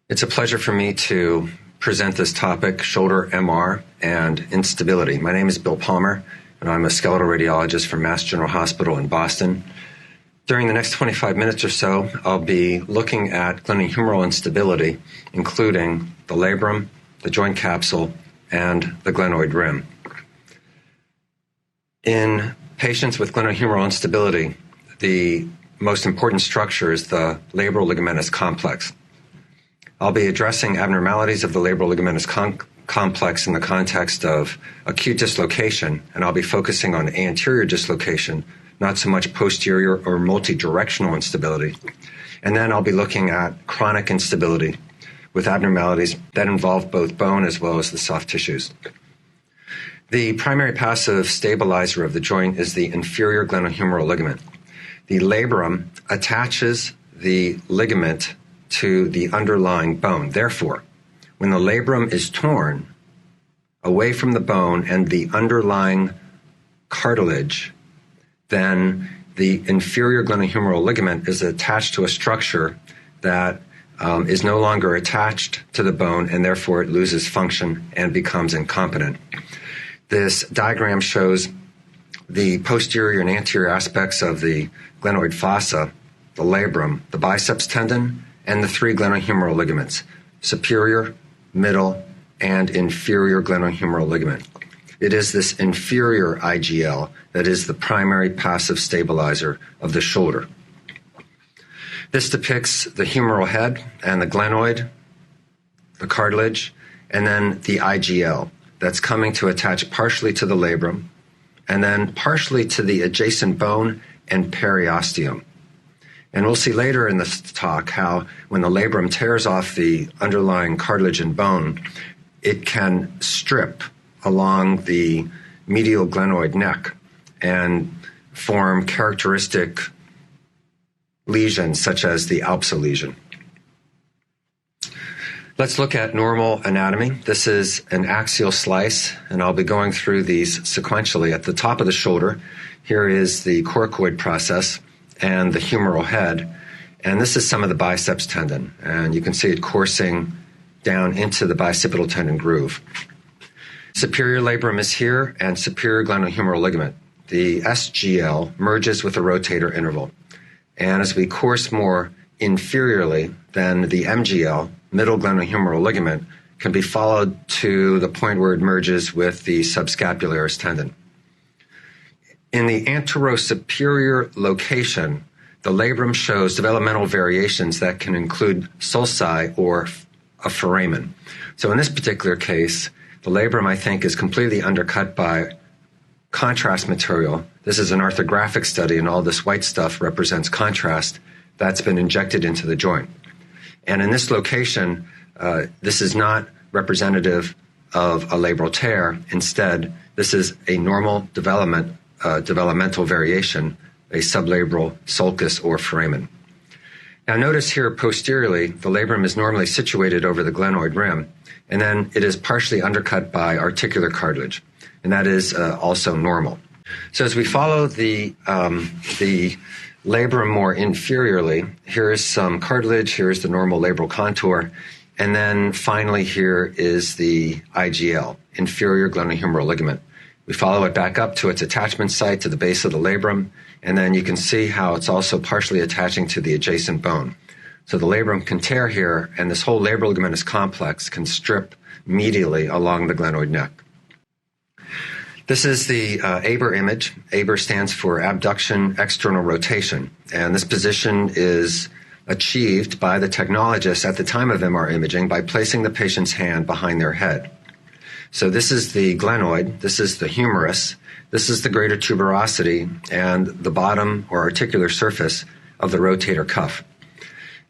It's a pleasure for me to present this topic, shoulder MR and instability. My name is Bill Palmer, and I'm a skeletal radiologist from Mass General Hospital in Boston. During the next 25 minutes or so, I'll be looking at glenohumeral instability, including the labrum, the joint capsule, and the glenoid rim. In patients with glenohumeral instability, the most important structure is the labral ligamentous complex. I'll be addressing abnormalities of the labral ligamentous complex in the context of acute dislocation, and I'll be focusing on anterior dislocation, not so much posterior or multidirectional instability. And then I'll be looking at chronic instability with abnormalities that involve both bone as well as the soft tissues. The primary passive stabilizer of the joint is the inferior glenohumeral ligament. The labrum attaches the ligament to the underlying bone. Therefore, when the labrum is torn away from the bone and the underlying cartilage, then the inferior glenohumeral ligament is attached to a structure that is no longer attached to the bone, and therefore it loses function and becomes incompetent. This diagram shows the posterior and anterior aspects of the glenoid fossa, the labrum, the biceps tendon, and the three glenohumeral ligaments, superior, middle, and inferior glenohumeral ligament. It is this inferior IGL that is the primary passive stabilizer of the shoulder. This depicts the humeral head and the glenoid, the cartilage, and then the IGL that's coming to attach partially to the labrum and then partially to the adjacent bone and periosteum. And we'll see later in this talk how when the labrum tears off the underlying cartilage and bone, it can strip along the medial glenoid neck and form characteristic lesions such as the Alpsa lesion. Let's look at normal anatomy. This is an axial slice, and I'll be going through these sequentially. At the top of the shoulder, here is the coracoid process and the humeral head, and this is some of the biceps tendon, and you can see it coursing down into the bicipital tendon groove. Superior labrum is here, and superior glenohumeral ligament. The SGL merges with the rotator interval, and as we course more inferiorly, then the MGL, middle glenohumeral ligament, can be followed to the point where it merges with the subscapularis tendon. In the anterosuperior location, the labrum shows developmental variations that can include sulci or a foramen. So in this particular case, the labrum, I think, is completely undercut by contrast material. This is an orthographic study, and all this white stuff represents contrast that's been injected into the joint. And in this location, this is not representative of a labral tear. Instead, this is a normal developmental variation, a sublabral sulcus or foramen. Now notice here posteriorly, the labrum is normally situated over the glenoid rim, and then it is partially undercut by articular cartilage, and that is also normal. So as we follow the labrum more inferiorly, here is some cartilage, here is the normal labral contour, and then finally here is the IGL, inferior glenohumeral ligament. We follow it back up to its attachment site to the base of the labrum, and then you can see how it's also partially attaching to the adjacent bone. So the labrum can tear here, and this whole labral ligamentous complex can strip medially along the glenoid neck. This is the Aber image. Aber stands for abduction external rotation, and this position is achieved by the technologist at the time of MR imaging by placing the patient's hand behind their head. So this is the glenoid, this is the humerus, this is the greater tuberosity, and the bottom or articular surface of the rotator cuff.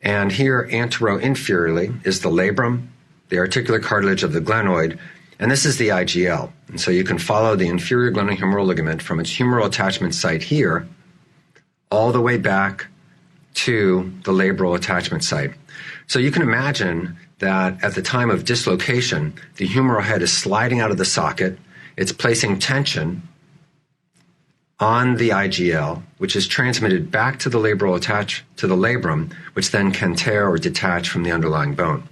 And here, antero-inferiorly, is the labrum, the articular cartilage of the glenoid, and this is the IGL. And so you can follow the inferior glenohumeral ligament from its humeral attachment site here all the way back to the labral attachment site. So you can imagine that at the time of dislocation, the humeral head is sliding out of the socket, it's placing tension on the IGL, which is transmitted back to the labral attached to the labrum, which then can tear or detach from the underlying bone.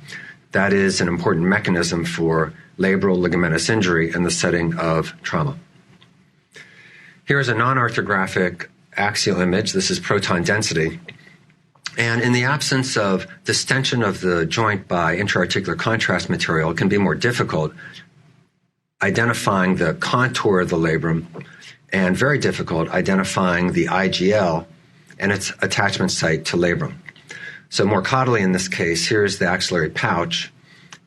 That is an important mechanism for labral ligamentous injury in the setting of trauma. Here is a non-orthographic axial image. This is proton density. And in the absence of distension of the joint by intra-articular contrast material, it can be more difficult identifying the contour of the labrum and very difficult identifying the IGL and its attachment site to labrum. So more caudally in this case, here's the axillary pouch,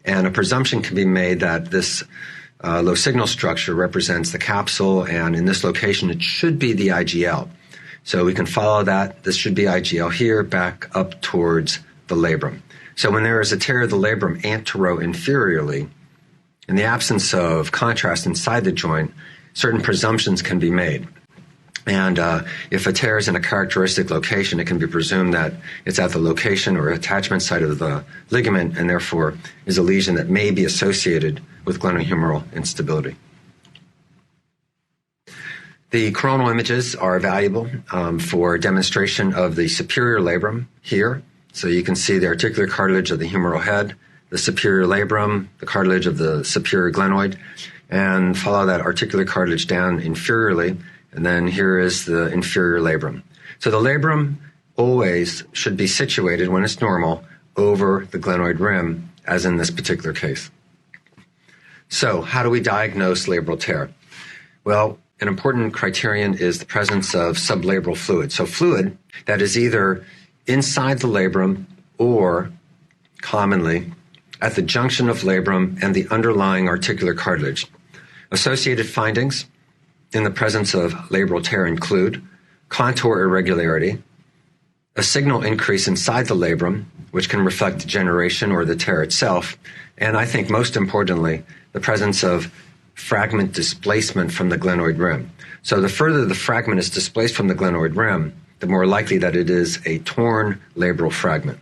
and a presumption can be made that this low signal structure represents the capsule, and in this location it should be the IGL. So we can follow that. This should be IGL here, back up towards the labrum. So when there is a tear of the labrum antero-inferiorly, in the absence of contrast inside the joint, certain presumptions can be made. And if a tear is in a characteristic location, it can be presumed that it's at the location or attachment site of the ligament, and therefore is a lesion that may be associated with glenohumeral instability. The coronal images are valuable for demonstration of the superior labrum here. So you can see the articular cartilage of the humeral head, the superior labrum, the cartilage of the superior glenoid, and follow that articular cartilage down inferiorly. And then here is the inferior labrum. So the labrum always should be situated, when it's normal, over the glenoid rim, as in this particular case. So how do we diagnose labral tear? Well, an important criterion is the presence of sublabral fluid. So fluid that is either inside the labrum or, commonly, at the junction of labrum and the underlying articular cartilage. Associated findings in the presence of labral tear include contour irregularity, a signal increase inside the labrum, which can reflect degeneration or the tear itself, and I think most importantly, the presence of fragment displacement from the glenoid rim. So the further the fragment is displaced from the glenoid rim, the more likely that it is a torn labral fragment.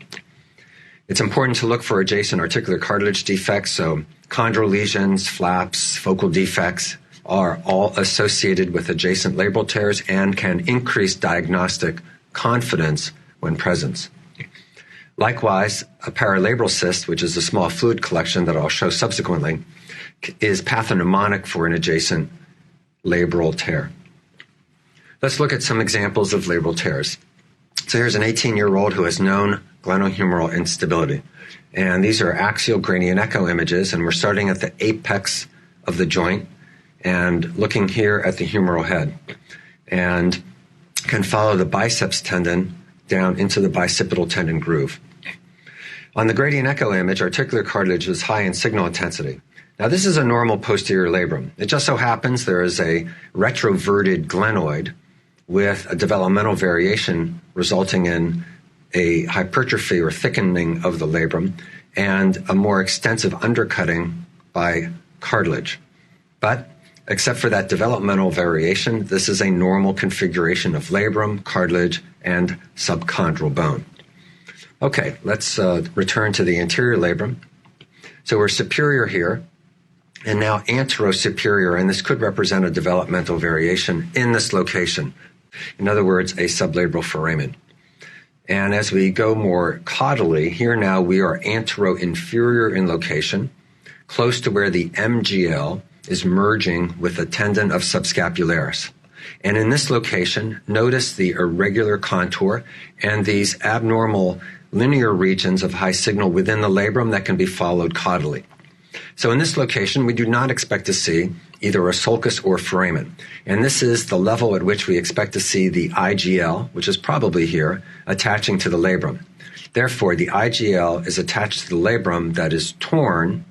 It's important to look for adjacent articular cartilage defects, so chondral lesions, flaps, focal defects are all associated with adjacent labral tears and can increase diagnostic confidence when present. Likewise, a paralabral cyst, which is a small fluid collection that I'll show subsequently, is pathognomonic for an adjacent labral tear. Let's look at some examples of labral tears. So here's an 18-year-old who has known glenohumeral instability. And these are axial gradient echo images, and we're starting at the apex of the joint and looking here at the humeral head. And can follow the biceps tendon down into the bicipital tendon groove. On the gradient echo image, articular cartilage is high in signal intensity. Now, this is a normal posterior labrum. It just so happens there is a retroverted glenoid with a developmental variation resulting in a hypertrophy or thickening of the labrum and a more extensive undercutting by cartilage. But except for that developmental variation, this is a normal configuration of labrum, cartilage, and subchondral bone. Okay, let's return to the anterior labrum. So we're superior here, and now anterosuperior, and this could represent a developmental variation in this location. In other words, a sublabral foramen. And as we go more caudally, here now we are antero-inferior in location, close to where the MGL is merging with the tendon of subscapularis. And in this location, notice the irregular contour and these abnormal linear regions of high signal within the labrum that can be followed caudally. So in this location, we do not expect to see either a sulcus or foramen. And this is the level at which we expect to see the IGL, which is probably here, attaching to the labrum. Therefore, the IGL is attached to the labrum that is torn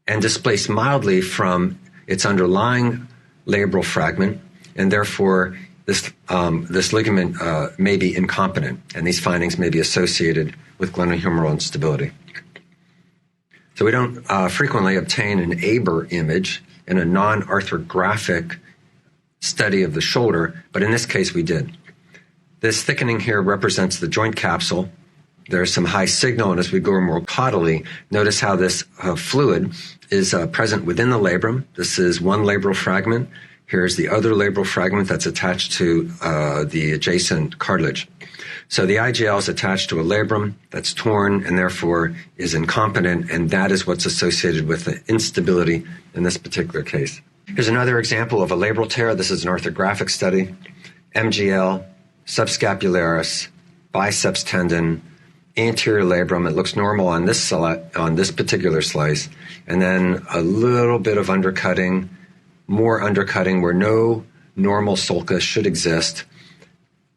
and displaced mildly from its underlying labral fragment, and therefore this ligament may be incompetent, and these findings may be associated with glenohumeral instability. So we don't frequently obtain an Aber image in a non-arthrographic study of the shoulder, but in this case we did. This thickening here represents the joint capsule. There's some high signal, and as we go more caudally, notice how this fluid is present within the labrum. This is one labral fragment. Here's the other labral fragment that's attached to the adjacent cartilage. So the IGL is attached to a labrum that's torn and therefore is incompetent, and that is what's associated with the instability in this particular case. Here's another example of a labral tear. This is an orthographic study. MGL, subscapularis, biceps tendon, anterior labrum. It looks normal on this particular slice, and then a little bit of undercutting, more undercutting where no normal sulcus should exist,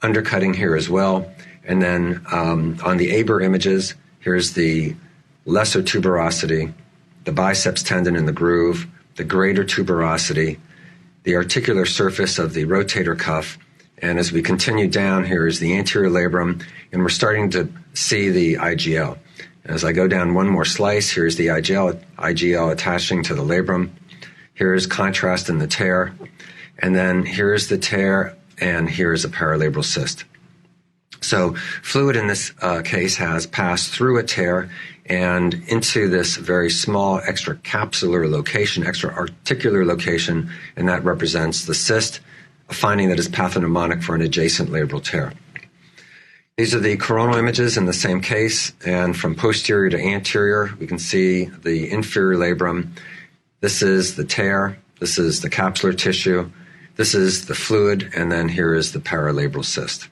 undercutting here as well. And then on the Aber images, here's the lesser tuberosity, the biceps tendon in the groove, the greater tuberosity, the articular surface of the rotator cuff. And as we continue down, here is the anterior labrum, and we're starting to see the IGL. As I go down one more slice, here's the IGL attaching to the labrum. Here's contrast in the tear. And then here's the tear, and here's a paralabral cyst. So fluid in this case has passed through a tear and into this very small extracapsular location, extra-articular location, and that represents the cyst, a finding that is pathognomonic for an adjacent labral tear. These are the coronal images in the same case, and from posterior to anterior, we can see the inferior labrum. This is the tear, this is the capsular tissue, this is the fluid, and then here is the paralabral cyst.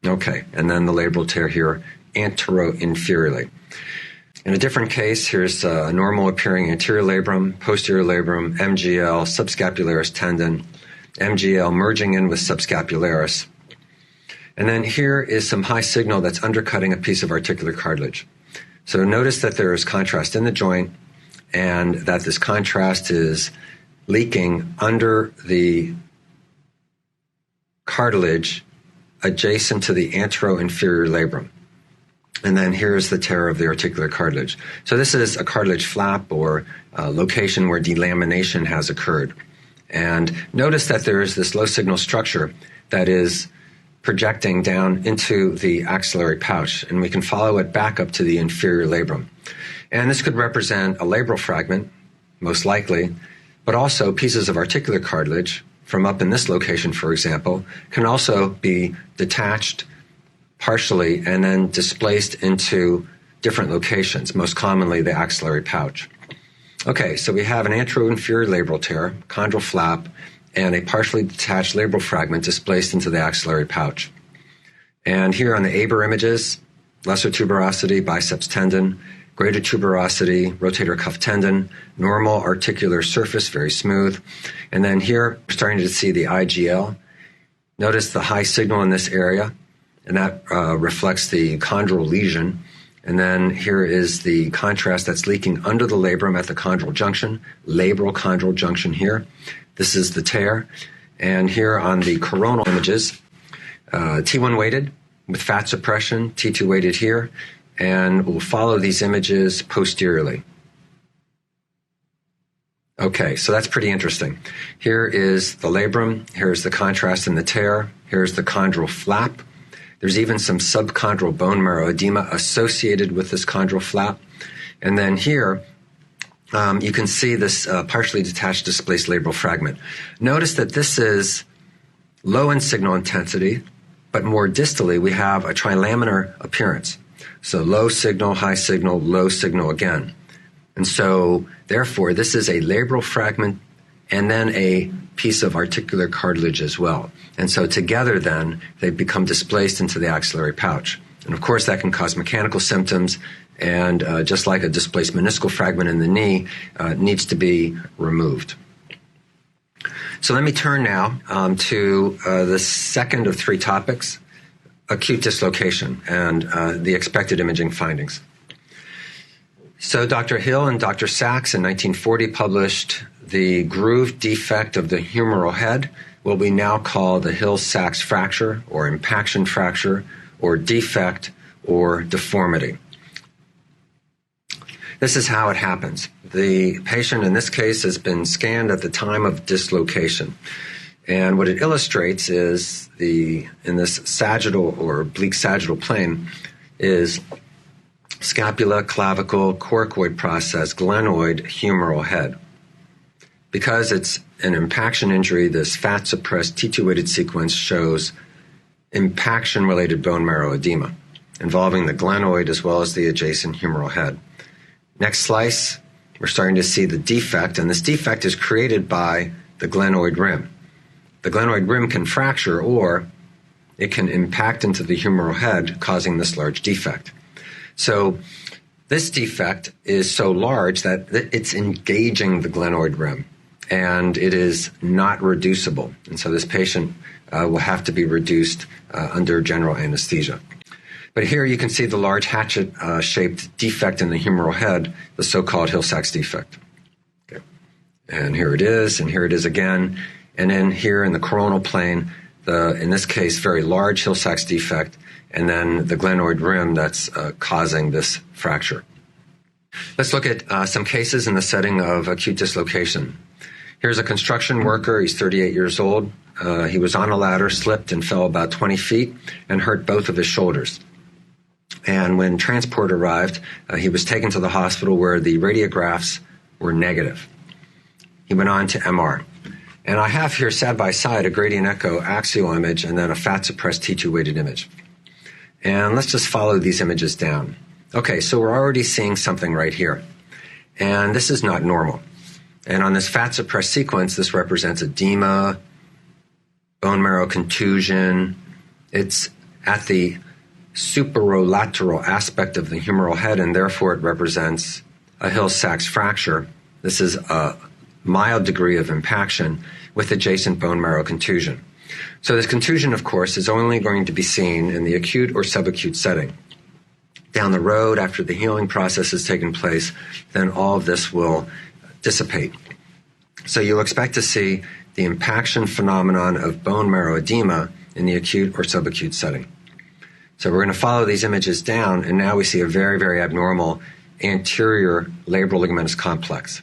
Okay, and then the labral tear here, antero-inferiorly. In a different case, here's a normal appearing anterior labrum, posterior labrum, MGL, subscapularis tendon, MGL merging in with subscapularis. And then here is some high signal that's undercutting a piece of articular cartilage. So notice that there is contrast in the joint and that this contrast is leaking under the cartilage adjacent to the antero-inferior labrum. And then here's the tear of the articular cartilage. So this is a cartilage flap or location where delamination has occurred. And notice that there is this low signal structure that is projecting down into the axillary pouch, and we can follow it back up to the inferior labrum. And this could represent a labral fragment, most likely, but also pieces of articular cartilage from up in this location, for example, can also be detached partially and then displaced into different locations, most commonly the axillary pouch. Okay, so we have an antero-inferior labral tear, chondral flap, and a partially detached labral fragment displaced into the axillary pouch. And here on the Aber images, lesser tuberosity, biceps tendon, greater tuberosity, rotator cuff tendon, normal articular surface, very smooth. And then here, we're starting to see the IGL. Notice the high signal in this area, and that reflects the chondral lesion. And then here is the contrast that's leaking under the labrum at the chondral junction, labral chondral junction here. This is the tear. And here on the coronal images, T1 weighted with fat suppression, T2 weighted here, and we'll follow these images posteriorly. Okay, so that's pretty interesting. Here is the labrum, here's the contrast in the tear, here's the chondral flap. There's even some subchondral bone marrow edema associated with this chondral flap. And then here, you can see this partially detached displaced labral fragment. Notice that this is low in signal intensity, but more distally we have a trilaminar appearance. So low signal, high signal, low signal again. And so therefore this is a labral fragment and then a piece of articular cartilage as well. And so together then they become displaced into the axillary pouch. And of course that can cause mechanical symptoms, and just like a displaced meniscal fragment in the knee, needs to be removed. So let me turn now to the second of three topics, acute dislocation and the expected imaging findings. So Dr. Hill and Dr. Sachs in 1940 published the groove defect of the humeral head, what we now call the Hill-Sachs fracture or impaction fracture or defect or deformity. This is how it happens. The patient in this case has been scanned at the time of dislocation. And what it illustrates is in this sagittal or oblique sagittal plane is scapula, clavicle, coracoid process, glenoid, humeral head. Because it's an impaction injury, this fat-suppressed T2-weighted sequence shows impaction-related bone marrow edema involving the glenoid as well as the adjacent humeral head. Next slice, we're starting to see the defect, and this defect is created by the glenoid rim. The glenoid rim can fracture, or it can impact into the humeral head, causing this large defect. So this defect is so large that it's engaging the glenoid rim, and it is not reducible. And so this patient will have to be reduced under general anesthesia. But here you can see the large hatchet-shaped defect in the humeral head, the so-called Hill-Sachs defect. Okay. And here it is, and here it is again. And then here in the coronal plane, in this case, very large Hill-Sachs defect, and then the glenoid rim that's causing this fracture. Let's look at some cases in the setting of acute dislocation. Here's a construction worker. He's 38 years old. He was on a ladder, slipped, and fell about 20 feet and hurt both of his shoulders. And when transport arrived, he was taken to the hospital where the radiographs were negative. He went on to MR. And I have here side by side a gradient echo axial image and then a fat-suppressed T2-weighted image. And let's just follow these images down. Okay, so we're already seeing something right here. And this is not normal. And on this fat-suppressed sequence, this represents edema, bone marrow contusion. It's at the superolateral aspect of the humeral head, and therefore it represents a Hill-Sachs fracture. This is a mild degree of impaction with adjacent bone marrow contusion. So this contusion, of course, is only going to be seen in the acute or subacute setting. Down the road, after the healing process has taken place, then all of this will dissipate. So you'll expect to see the impaction phenomenon of bone marrow edema in the acute or subacute setting. So we're going to follow these images down, and now we see a very, very abnormal anterior labral ligamentous complex.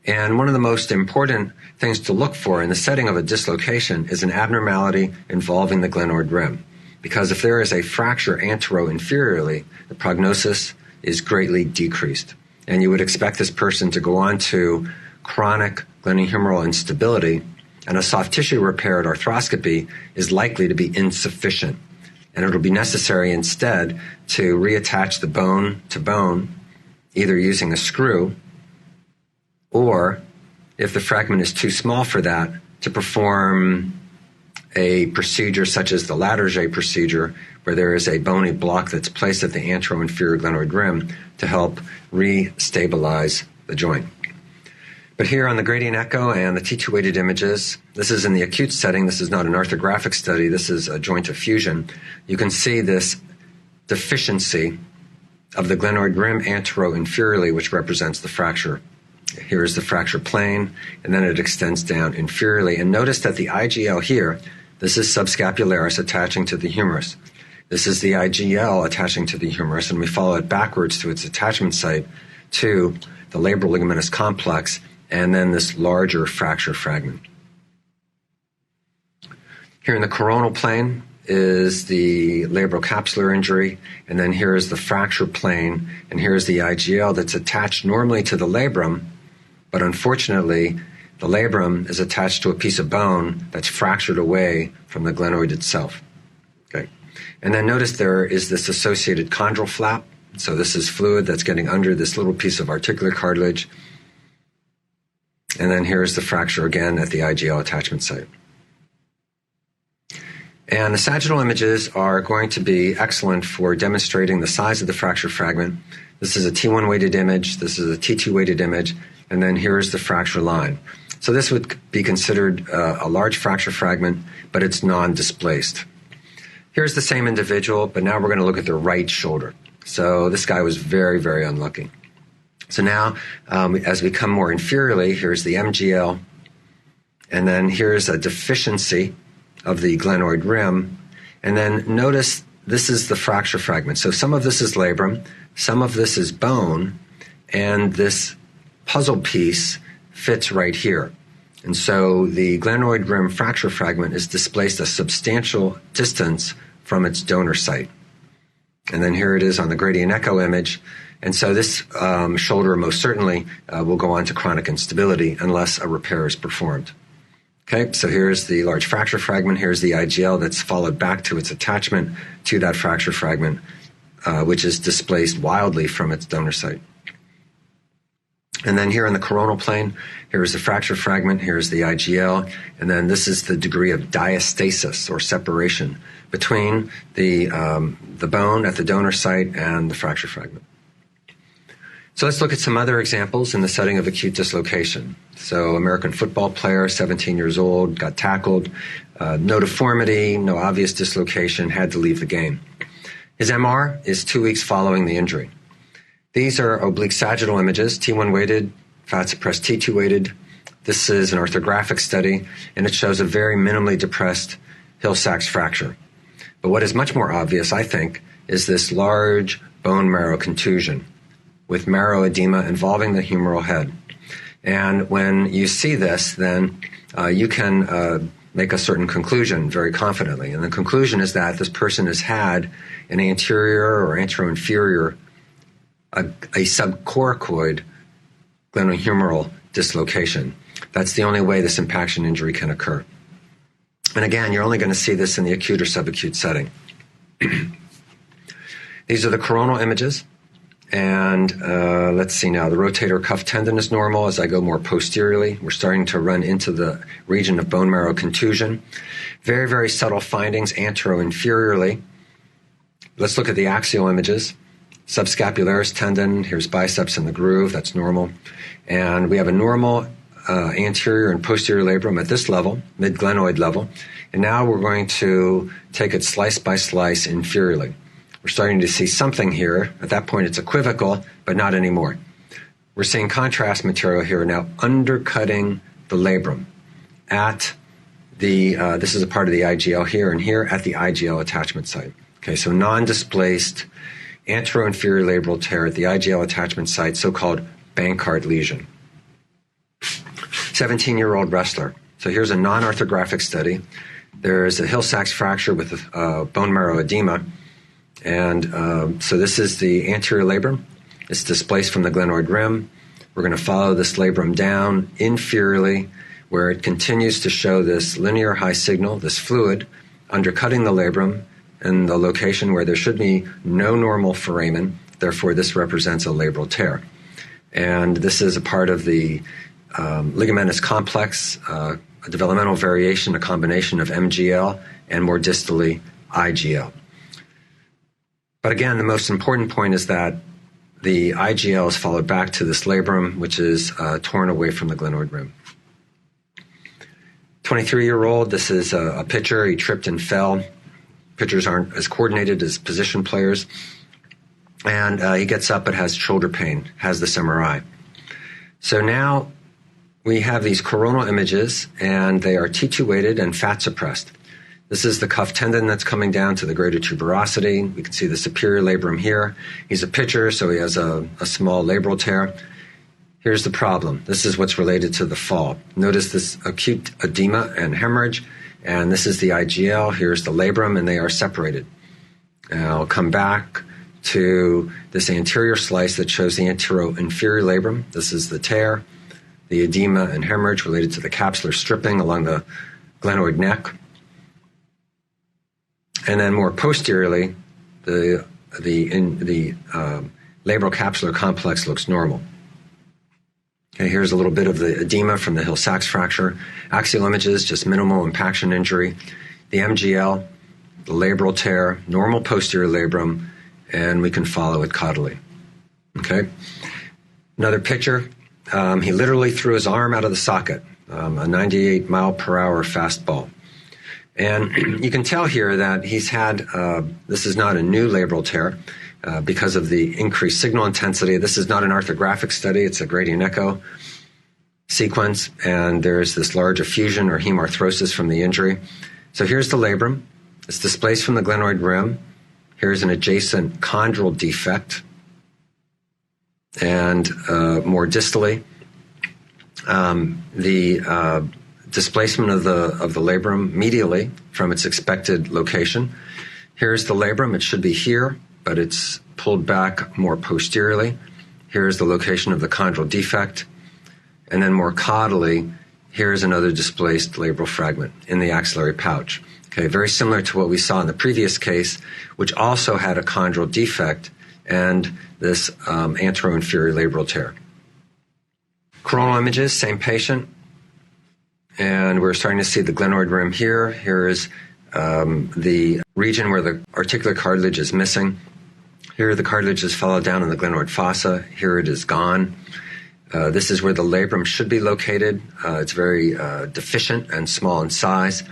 And one of the most important things to look for in the setting of a dislocation is an abnormality involving the glenoid rim. Because if there is a fracture antero-inferiorly, the prognosis is greatly decreased. And you would expect this person to go on to chronic glenohumeral instability, and a soft tissue repair at arthroscopy is likely to be insufficient. And it'll be necessary instead to reattach the bone to bone, either using a screw, or if the fragment is too small for that, to perform a procedure such as the Latarjet procedure, where there is a bony block that's placed at the antero-inferior glenoid rim to help re-stabilize the joint. But here on the gradient echo and the T2-weighted images, this is in the acute setting. This is not an orthographic study. This is a joint effusion. You can see this deficiency of the glenoid rim antero-inferiorly, which represents the fracture. Here is the fracture plane, and then it extends down inferiorly. And notice that the IGL here, this is subscapularis attaching to the humerus. This is the IGL attaching to the humerus, and we follow it backwards to its attachment site to the labral ligamentous complex, and then this larger fracture fragment. Here in the coronal plane is the labrocapsular injury, and then here is the fracture plane, and here's the IGL that's attached normally to the labrum, but unfortunately, the labrum is attached to a piece of bone that's fractured away from the glenoid itself. Okay. And then notice there is this associated chondral flap. So this is fluid that's getting under this little piece of articular cartilage. And then here's the fracture again at the IGL attachment site. And the sagittal images are going to be excellent for demonstrating the size of the fracture fragment. This is a T1 weighted image, this is a T2 weighted image, and then here's the fracture line. So this would be considered a large fracture fragment, but it's non-displaced. Here's the same individual, but now we're going to look at the right shoulder. So this guy was very, very unlucky. So now, as we come more inferiorly, here's the MGL, and then here's a deficiency of the glenoid rim, and then notice this is the fracture fragment. So some of this is labrum, some of this is bone, and this puzzle piece fits right here. And so the glenoid rim fracture fragment is displaced a substantial distance from its donor site. And then here it is on the gradient echo image. And so this shoulder most certainly will go on to chronic instability unless a repair is performed. Okay, so here's the large fracture fragment. Here's the IGL that's followed back to its attachment to that fracture fragment, which is displaced wildly from its donor site. And then here in the coronal plane, here's the fracture fragment, here's the IGL, and then this is the degree of diastasis or separation between the bone at the donor site and the fracture fragment. So let's look at some other examples in the setting of acute dislocation. So American football player, 17 years old, got tackled, no deformity, no obvious dislocation, had to leave the game. His MR is 2 weeks following the injury. These are oblique sagittal images, T1 weighted, fat suppressed T2 weighted. This is an orthographic study, and it shows a very minimally depressed Hill-Sachs fracture. But what is much more obvious, I think, is this large bone marrow contusion with marrow edema involving the humeral head. And when you see this, then you can make a certain conclusion very confidently. And the conclusion is that this person has had an anterior or anteroinferior, a subcoracoid glenohumeral dislocation. That's the only way this impaction injury can occur. And again, you're only going to see this in the acute or subacute setting. These are the coronal images. And let's see now, the rotator cuff tendon is normal. As I go more posteriorly, we're starting to run into the region of bone marrow contusion. Very, very subtle findings anteroinferiorly. Let's look at the axial images. Subscapularis tendon, here's biceps in the groove, that's normal. And we have a normal anterior and posterior labrum at this level, mid-glenoid level. And now we're going to take it slice by slice inferiorly. We're starting to see something here. At that point, it's equivocal, but not anymore. We're seeing contrast material here now undercutting the labrum at the, this is a part of the IGL here and here at the IGL attachment site. Okay, so non-displaced anteroinferior labral tear at the IGL attachment site, so-called Bankart lesion. 17-year-old wrestler. So here's a non-orthographic study. There's a Hill-Sachs fracture with bone marrow edema. And so this is the anterior labrum. It's displaced from the glenoid rim. We're going to follow this labrum down inferiorly, where it continues to show this linear high signal, this fluid, undercutting the labrum in the location where there should be no normal foramen. Therefore, this represents a labral tear. And this is a part of the ligamentous complex, a developmental variation, a combination of MGL and more distally IGL. But again, the most important point is that the IGL is followed back to this labrum, which is torn away from the glenoid rim. 23-year-old, this is a pitcher. He tripped and fell. Pitchers aren't as coordinated as position players. And he gets up but has shoulder pain, has this MRI. So now we have these coronal images, and they are T2 weighted and fat suppressed. This is the cuff tendon that's coming down to the greater tuberosity. We can see the superior labrum here. He's a pitcher, so he has a small labral tear. Here's the problem. This is what's related to the fall. Notice this acute edema and hemorrhage, and this is the IGL. Here's the labrum, and they are separated. And I'll come back to this anterior slice that shows the anteroinferior labrum. This is the tear, the edema and hemorrhage related to the capsular stripping along the glenoid neck. And then more posteriorly, the labral capsular complex looks normal. Okay, here's a little bit of the edema from the Hill-Sachs fracture. Axial images, just minimal impaction injury. The MGL, the labral tear, normal posterior labrum, and we can follow it caudally. Okay. Another picture. He literally threw his arm out of the socket, a 98 mile per hour fastball. And you can tell here that he's had, this is not a new labral tear because of the increased signal intensity. This is not an orthographic study. It's a gradient echo sequence. And there's this large effusion or hemarthrosis from the injury. So here's the labrum. It's displaced from the glenoid rim. Here's an adjacent chondral defect. And more distally, the displacement of the labrum medially from its expected location. Here's the labrum. It should be here, but it's pulled back more posteriorly. Here's the location of the chondral defect. And then more caudally, here's another displaced labral fragment in the axillary pouch. Okay, very similar to what we saw in the previous case, which also had a chondral defect and this anteroinferior labral tear. Coronal images, same patient, and we're starting to see the glenoid rim here. Here is the region where the articular cartilage is missing. Here the cartilage is followed down in the glenoid fossa. Here it is gone. This is where the labrum should be located. It's very deficient and small in size.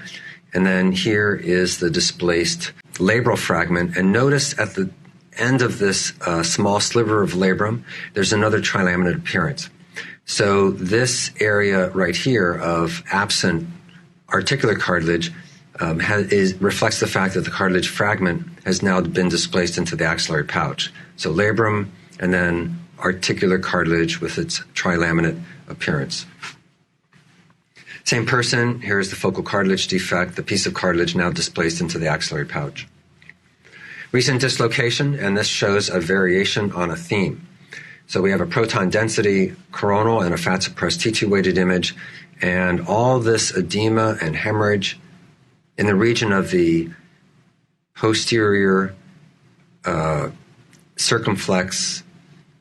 And then here is the displaced labral fragment. And notice at the end of this small sliver of labrum, there's another trilaminate appearance. So this area right here of absent articular cartilage reflects the fact that the cartilage fragment has now been displaced into the axillary pouch. So labrum and then articular cartilage with its trilaminate appearance. Same person, here's the focal cartilage defect, the piece of cartilage now displaced into the axillary pouch. Recent dislocation, and this shows a variation on a theme. So we have a proton density coronal and a fat suppressed T2 weighted image, and all this edema and hemorrhage in the region of the posterior circumflex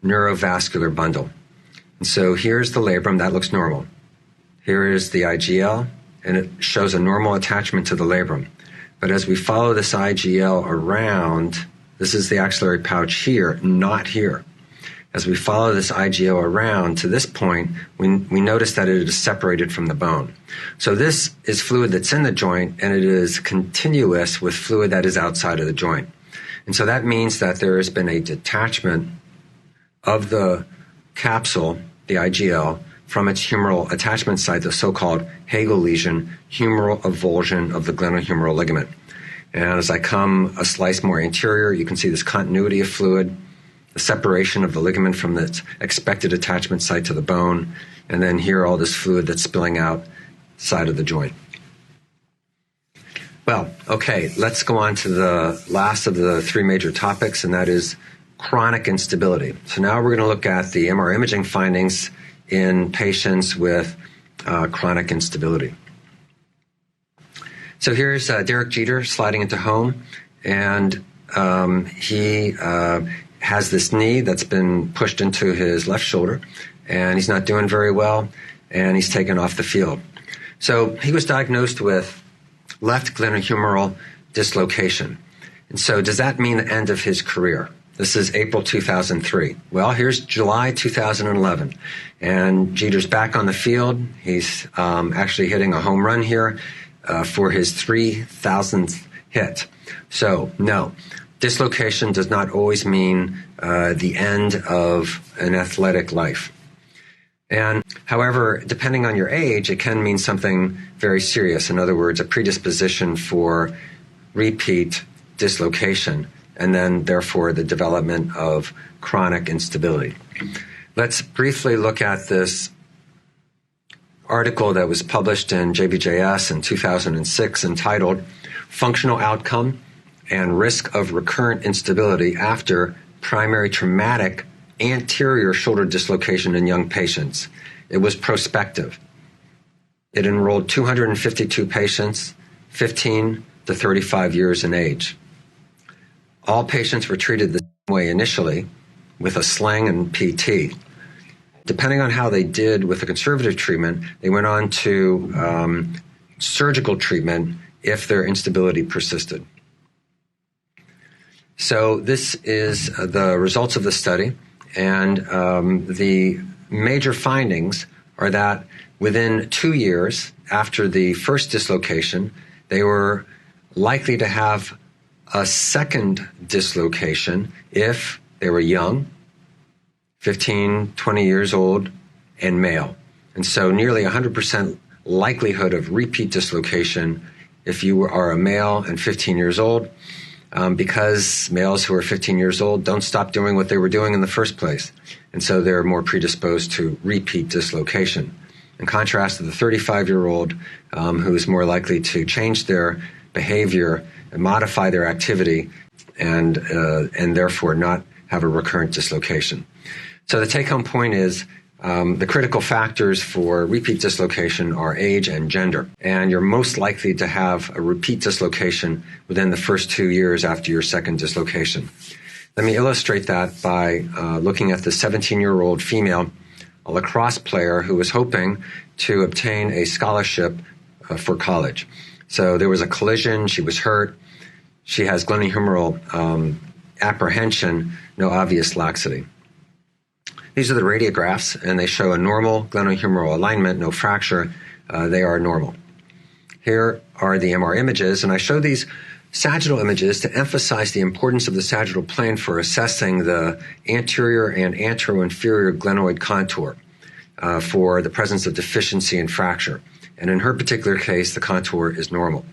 neurovascular bundle. And so here's the labrum, that looks normal. Here is the IGL, and it shows a normal attachment to the labrum. But as we follow this IGL around, this is the axillary pouch here, not here. As we follow this IGL around to this point, we notice that it is separated from the bone. So this is fluid that's in the joint, and it is continuous with fluid that is outside of the joint. And so that means that there has been a detachment of the capsule, the IGL, from its humeral attachment site, the so-called Hagel lesion, humeral avulsion of the glenohumeral ligament. And as I come a slice more anterior, you can see this continuity of fluid, the separation of the ligament from its expected attachment site to the bone, and then here all this fluid that's spilling out side of the joint. Well, okay, let's go on to the last of the three major topics, and that is chronic instability. So now we're going to look at the MR imaging findings in patients with chronic instability. So here's Derek Jeter sliding into home, and he has this knee that's been pushed into his left shoulder, and he's not doing very well, and he's taken off the field. So he was diagnosed with left glenohumeral dislocation. And so does that mean the end of his career? This is April 2003. Well, here's July 2011, and Jeter's back on the field. He's actually hitting a home run here for his 3,000th hit. So, no, dislocation does not always mean the end of an athletic life. And however, depending on your age, it can mean something very serious. In other words, a predisposition for repeat dislocation, and then therefore the development of chronic instability. Let's briefly look at this article that was published in JBJS in 2006 entitled Functional Outcome and Risk of Recurrent Instability After Primary Traumatic Anterior Shoulder Dislocation in Young Patients. It was prospective. It enrolled 252 patients, 15 to 35 years in age. All patients were treated the same way initially, with a sling and PT. Depending on how they did with the conservative treatment, they went on to surgical treatment if their instability persisted. So this is the results of the study, and the major findings are that within 2 years after the first dislocation, they were likely to have a second dislocation if they were young, 15, 20 years old, and male. And so nearly 100% likelihood of repeat dislocation if you are a male and 15 years old, because males who are 15 years old don't stop doing what they were doing in the first place. And so they're more predisposed to repeat dislocation. In contrast to the 35-year-old who is more likely to change their behavior and modify their activity and therefore not have a recurrent dislocation. So the take-home point is The critical factors for repeat dislocation are age and gender, and you're most likely to have a repeat dislocation within the first 2 years after your second dislocation. Let me illustrate that by looking at the 17-year-old female, a lacrosse player who was hoping to obtain a scholarship for college. So there was a collision, she was hurt, she has glenohumeral apprehension, no obvious laxity. These are the radiographs, and they show a normal glenohumeral alignment, no fracture. They are normal. Here are the MR images, and I show these sagittal images to emphasize the importance of the sagittal plane for assessing the anterior and anteroinferior glenoid contour for the presence of deficiency and fracture. And in her particular case, the contour is normal.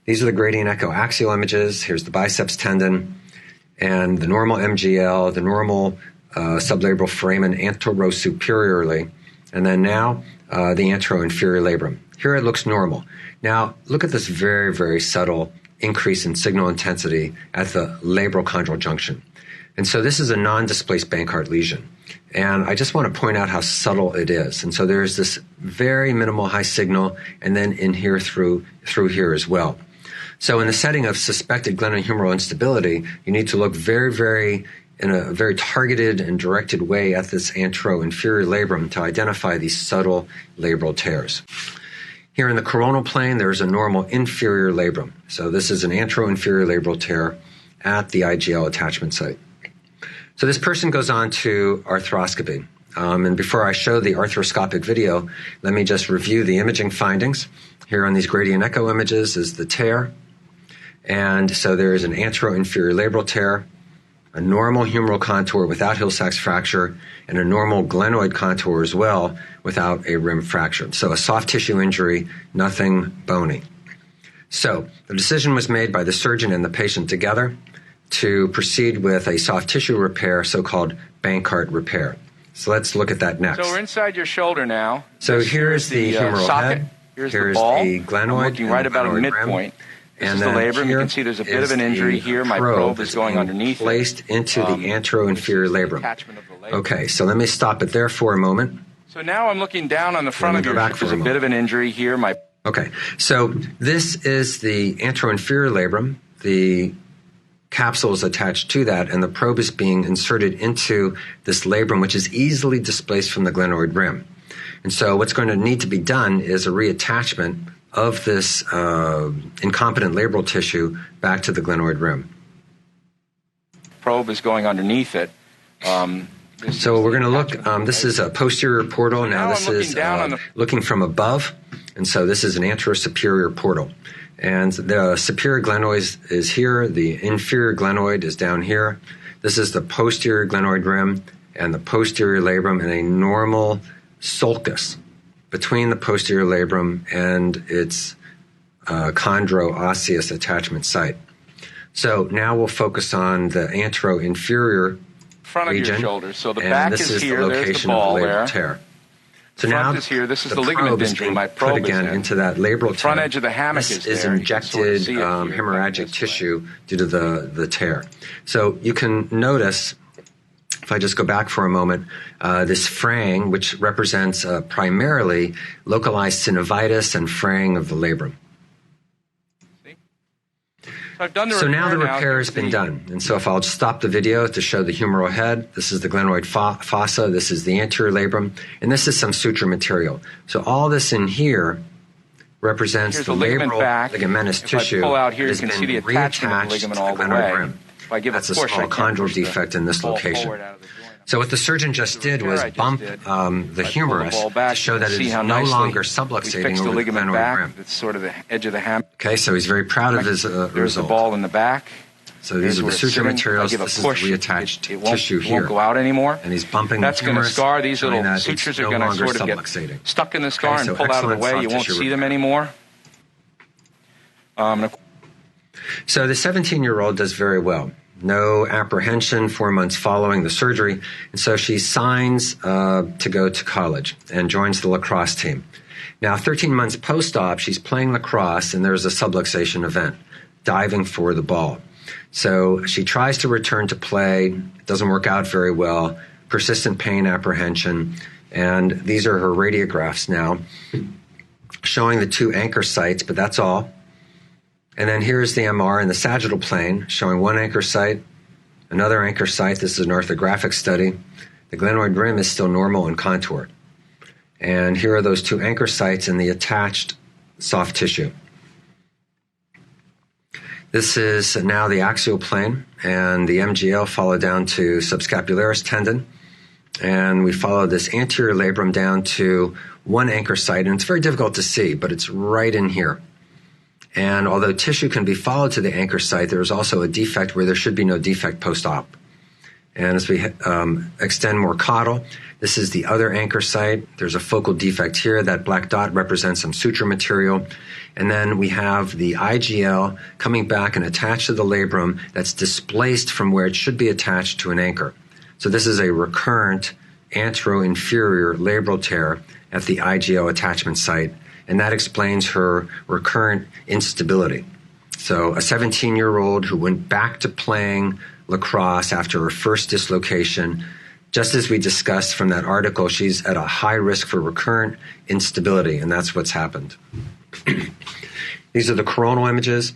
These are the gradient echo axial images. Here's the biceps tendon and the normal MGL, the normal sublabral foramen anterosuperiorly, and then now the anteroinferior labrum. Here it looks normal. Now look at this very, very subtle increase in signal intensity at the labral chondral junction. And so this is a non-displaced Bankart lesion. And I just want to point out how subtle it is. And so there's this very minimal high signal, and then in here through here as well. So in the setting of suspected glenohumeral instability, you need to look in a very targeted and directed way at this anteroinferior labrum to identify these subtle labral tears. Here in the coronal plane, there's a normal inferior labrum. So this is an anteroinferior labral tear at the IGL attachment site. So this person goes on to arthroscopy. And before I show the arthroscopic video, let me just review the imaging findings. Here on these gradient echo images is the tear. And so there is an anteroinferior labral tear, a normal humeral contour without Hill-Sachs fracture, and a normal glenoid contour as well without a rim fracture. So a soft tissue injury, nothing bony. So the decision was made by the surgeon and the patient together to proceed with a soft tissue repair, so-called Bankart repair. So let's look at that next. So we're inside your shoulder now. So here's the humeral socket. head. Here's the ball. The glenoid. I'm looking right about a midpoint. This is the labrum. You can see there's a bit of an injury here. My probe is going underneath it. Placed into the anteroinferior labrum. Okay, so let me stop it there for a moment. So now I'm looking down on the front of your shoulder. There's a bit of an injury here. Okay, so this is the anteroinferior labrum. The capsule is attached to that, and the probe is being inserted into this labrum, which is easily displaced from the glenoid rim. And so what's going to need to be done is a reattachment of this incompetent labral tissue back to the glenoid rim. Probe is going underneath it. So we're going to look, this is a posterior portal. Now this is looking from above, and so this is an anterosuperior portal. And the superior glenoid is here, the inferior glenoid is down here. This is the posterior glenoid rim and the posterior labrum and a normal sulcus between the posterior labrum and its chondro-osseous attachment site. So now we'll focus on the anteroinferior front of region, your shoulder. So the back is here. The location there's the ball of the labral there. tear. So the now is here. This is the ligament injury. My probe put again is into that labral tear. Front edge of the hammock is injected hemorrhagic tissue due to the tear. So you can notice, if I just go back for a moment, this fraying, which represents primarily localized synovitis and fraying of the labrum. So now the repair has been done. And so if I'll just stop the video to show the humeral head, this is the glenoid fossa, this is the anterior labrum, and this is some suture material. So all this in here represents the labral ligamentous tissue. If I pull out here, that you has can see the been attachment of the ligament all the way. rim. If I give That's a a push, small chondral defect in this location. So what the surgeon just did was bump the humerus to show that it is no longer subluxating over the glenoid rim. It's sort of the edge of the hammock. Okay, so he's very proud of his There's result. the ball in the back. So these are the suture materials. This is the reattached tissue here. It won't go out anymore. And he's bumping That's the going to humerus, scar. These little that sutures it's are no going to longer sort of subluxating. get stuck in the scar and so pull out of the way. You soft won't tissue see them repair. anymore. So the 17-year-old does very well. No apprehension 4 months following the surgery. And so she signs to go to college and joins the lacrosse team. Now, 13 months post-op, she's playing lacrosse, and there's a subluxation event, diving for the ball. So she tries to return to play. It doesn't work out very well. persistent pain apprehension. And these are her radiographs now, showing the 2 anchor sites, but that's all. And then here's the MR in the sagittal plane, showing 1 anchor site, another anchor site. This is an orthographic study. The glenoid rim is still normal in contour. And here are those 2 anchor sites in the attached soft tissue. This is now the axial plane, and the MGL followed down to subscapularis tendon. And we follow this anterior labrum down to 1 anchor site, and it's very difficult to see, but it's right in here. And although tissue can be followed to the anchor site, there's also a defect where there should be no defect post-op. And as we extend more caudal, this is the other anchor site. There's a focal defect here. That black dot represents some suture material. And then we have the IGL coming back and attached to the labrum that's displaced from where it should be attached to an anchor. So this is a recurrent anteroinferior labral tear at the IGL attachment site, and that explains her recurrent instability. So a 17-year-old who went back to playing lacrosse after her first dislocation, just as we discussed from that article, she's at a high risk for recurrent instability, and that's what's happened. These are the coronal images.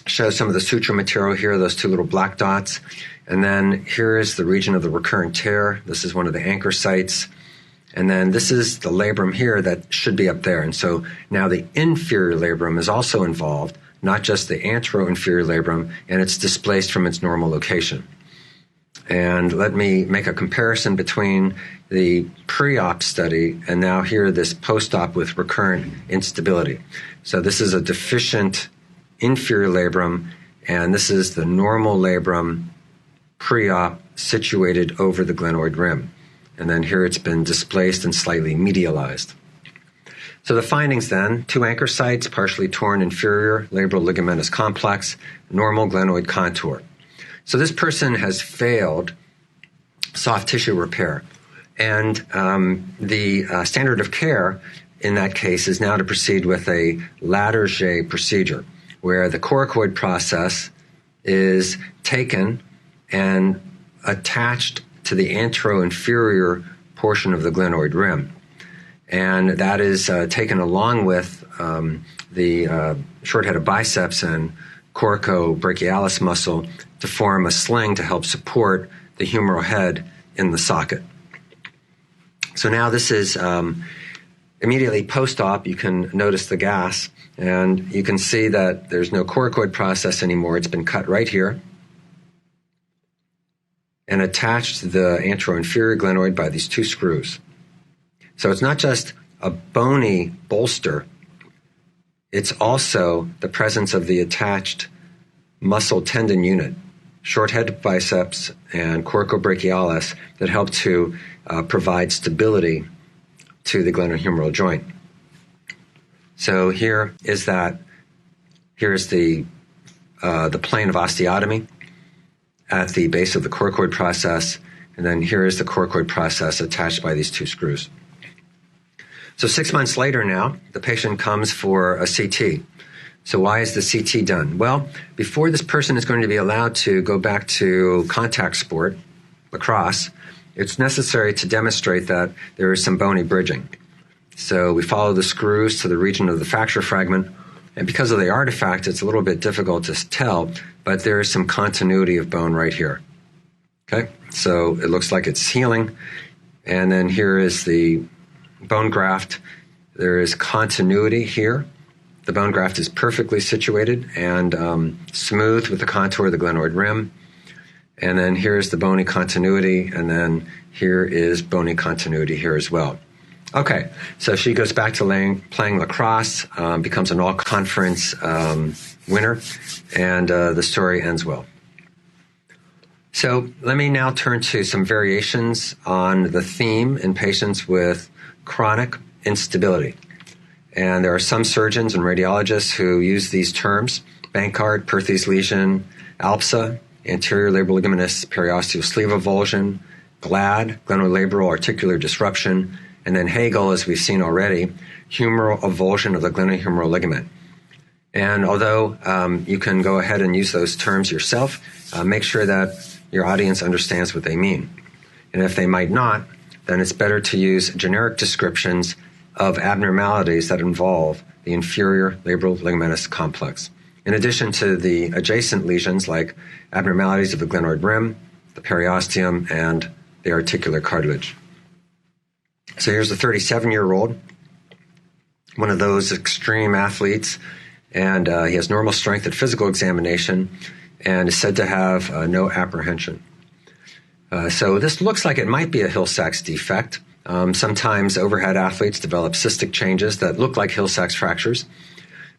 Show some of the suture material here, those 2 little black dots. And then here is the region of the recurrent tear. This is one of the anchor sites. And then this is the labrum here that should be up there. And so now the inferior labrum is also involved, not just the anteroinferior labrum, and it's displaced from its normal location. And let me make a comparison between the pre-op study and now here this post-op with recurrent instability. So this is a deficient inferior labrum, and this is the normal labrum pre-op situated over the glenoid rim. And then here it's been displaced and slightly medialized. So the findings then, 2 anchor sites, partially torn inferior labral ligamentous complex, normal glenoid contour. So this person has failed soft tissue repair. And the standard of care in that case is now to proceed with a Latarjet procedure, where the coracoid process is taken and attached to the anteroinferior portion of the glenoid rim. And that is taken along with the short-headed biceps and coracobrachialis muscle to form a sling to help support the humeral head in the socket. So now this is immediately post-op. You can notice the gas, and you can see that there's no coracoid process anymore. It's been cut right here and attached to the anteroinferior glenoid by these 2 screws. So it's not just a bony bolster, it's also the presence of the attached muscle tendon unit, short head biceps and coracobrachialis, that help to provide stability to the glenohumeral joint. So here's the plane of osteotomy at the base of the coracoid process, and then here is the coracoid process attached by these 2 screws. So 6 months later now, the patient comes for a CT. So why is the CT done? Well, before this person is going to be allowed to go back to contact sport, lacrosse, it's necessary to demonstrate that there is some bony bridging. So we follow the screws to the region of the fracture fragment, and because of the artifact, it's a little bit difficult to tell, but there is some continuity of bone right here. Okay, so it looks like it's healing, and then here is the bone graft. There is continuity here. The bone graft is perfectly situated and smooth with the contour of the glenoid rim. And then here's the bony continuity, and then here is bony continuity here as well. Okay, so she goes back to playing lacrosse, becomes an all-conference winner, and the story ends well. So let me now turn to some variations on the theme in patients with chronic instability. And there are some surgeons and radiologists who use these terms: Bankart, Perthes lesion, ALPSA, anterior labral ligamentous periosteoscleral avulsion, GLAD, glenohumeral articular disruption, and then Hegel, as we've seen already, humeral avulsion of the glenohumeral ligament. And although you can go ahead and use those terms yourself, make sure that your audience understands what they mean. And if they might not, then it's better to use generic descriptions of abnormalities that involve the inferior labral ligamentous complex. In addition to the adjacent lesions like abnormalities of the glenoid rim, the periosteum, and the articular cartilage. So here's a 37-year-old, one of those extreme athletes, and he has normal strength at physical examination and is said to have no apprehension. So this looks like it might be a Hill-Sachs defect. Sometimes overhead athletes develop cystic changes that look like Hill-Sachs fractures.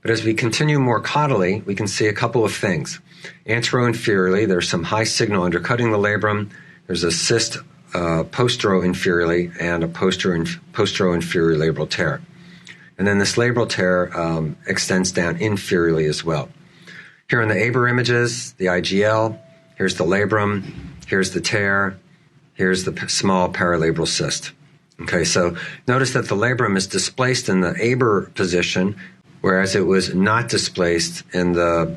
But as we continue more caudally, we can see a couple of things. Antero-inferiorly, there's some high signal undercutting the labrum. There's a cyst postero-inferiorly and a postero-inferior labral tear. And then this labral tear extends down inferiorly as well. Here in the Aber images, the IGL, here's the labrum, here's the tear, here's the small paralabral cyst. Okay, so notice that the labrum is displaced in the Aber position, whereas it was not displaced in the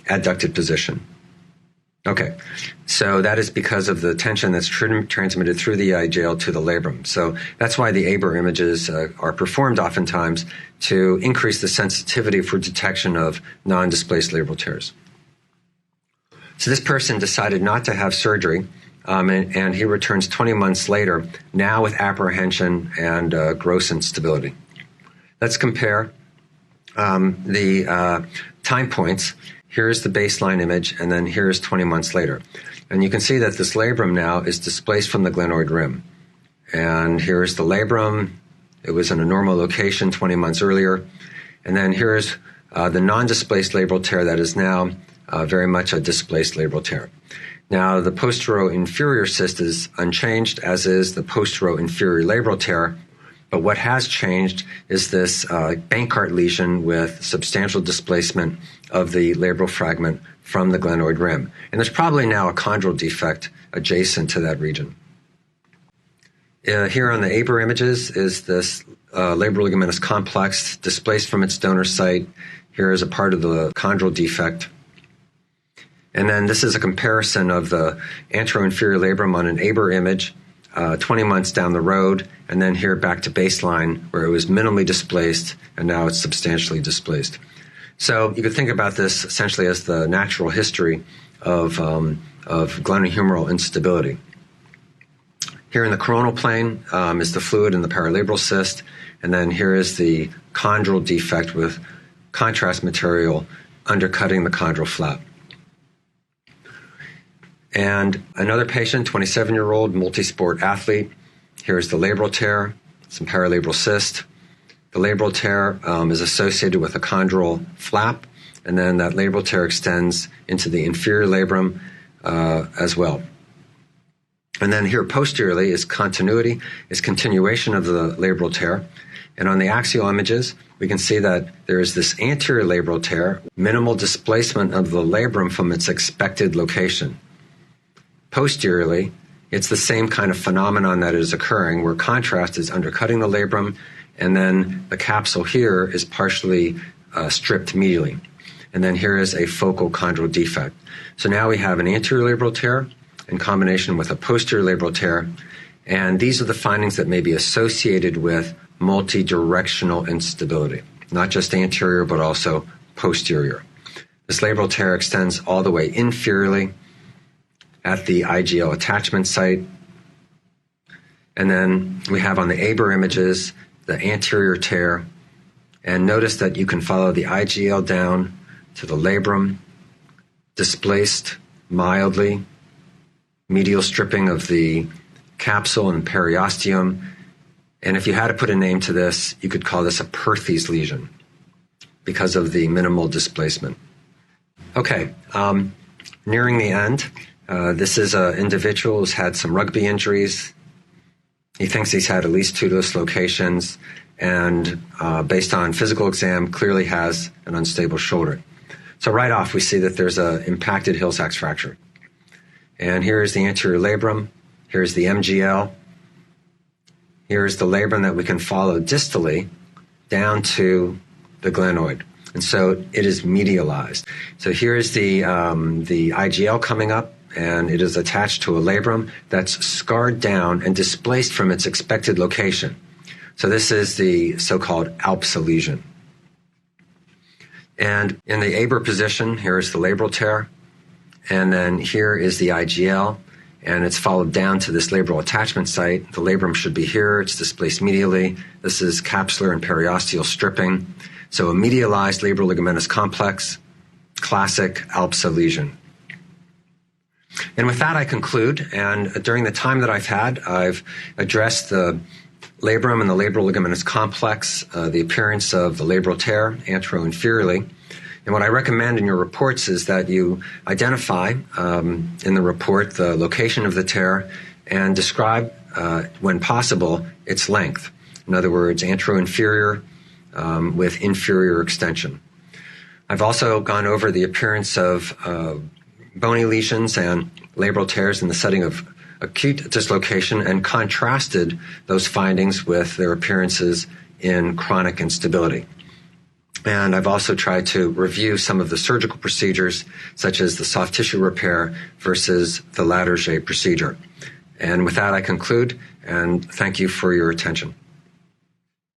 adducted position. Okay, so that is because of the tension that's transmitted through the IGL to the labrum. So that's why the Aber images are performed oftentimes to increase the sensitivity for detection of non-displaced labral tears. So this person decided not to have surgery, and he returns 20 months later, now with apprehension and gross instability. Let's compare the time points. Here's the baseline image, and then here's 20 months later. And you can see that this labrum now is displaced from the glenoid rim. And here's the labrum. It was in a normal location 20 months earlier. And then here's the non-displaced labral tear that is now very much a displaced labral tear. Now, the postero-inferior cyst is unchanged, as is the postero-inferior labral tear. But what has changed is this Bankart lesion with substantial displacement of the labral fragment from the glenoid rim. And there's probably now a chondral defect adjacent to that region. Here on the Aber images is this labral ligamentous complex displaced from its donor site. Here is a part of the chondral defect. And then this is a comparison of the anteroinferior labrum on an Aber image 20 months down the road, and then here back to baseline where it was minimally displaced and now it's substantially displaced. So you could think about this essentially as the natural history of glenohumeral instability. Here in the coronal plane is the fluid in the paralabral cyst, and then here is the chondral defect with contrast material undercutting the chondral flap. And another patient, 27-year-old multisport athlete. Here's the labral tear, some paralabral cyst. The labral tear is associated with a chondral flap, and then that labral tear extends into the inferior labrum as well. And then here posteriorly is continuation of the labral tear. And on the axial images, we can see that there is this anterior labral tear, minimal displacement of the labrum from its expected location. Posteriorly, it's the same kind of phenomenon that is occurring where contrast is undercutting the labrum, and then the capsule here is partially stripped medially. And then here is a focal chondral defect. So now we have an anterior labral tear in combination with a posterior labral tear, and these are the findings that may be associated with multi-directional instability, not just anterior but also posterior. This labral tear extends all the way inferiorly at the IGL attachment site. And then we have on the Aber images the anterior tear. And notice that you can follow the IGL down to the labrum, displaced mildly, medial stripping of the capsule and periosteum. And if you had to put a name to this, you could call this a Perthes lesion because of the minimal displacement. Okay, nearing the end. This is an individual who's had some rugby injuries. He thinks he's had at least 2 dislocations, and based on physical exam, clearly has an unstable shoulder. So right off, we see that there's an impacted Hill-Sachs fracture. And here's the anterior labrum. Here's the MGL. Here's the labrum that we can follow distally down to the glenoid. And so it is medialized. So here's the IGL coming up, and it is attached to a labrum that's scarred down and displaced from its expected location. So this is the so-called ALPSA lesion. And in the Aber position, here is the labral tear, and then here is the IGL, and it's followed down to this labral attachment site. The labrum should be here. It's displaced medially. This is capsular and periosteal stripping. So a medialized labral ligamentous complex, classic ALPSA lesion. And with that, I conclude. And during the time that I've had, I've addressed the labrum and the labral ligamentous complex, the appearance of the labral tear anteroinferiorly. And what I recommend in your reports is that you identify in the report the location of the tear and describe, when possible, its length. In other words, anteroinferior with inferior extension. I've also gone over the appearance of bony lesions and labral tears in the setting of acute dislocation and contrasted those findings with their appearances in chronic instability. And I've also tried to review some of the surgical procedures, such as the soft tissue repair versus the Latarjet procedure. And with that, I conclude, and thank you for your attention.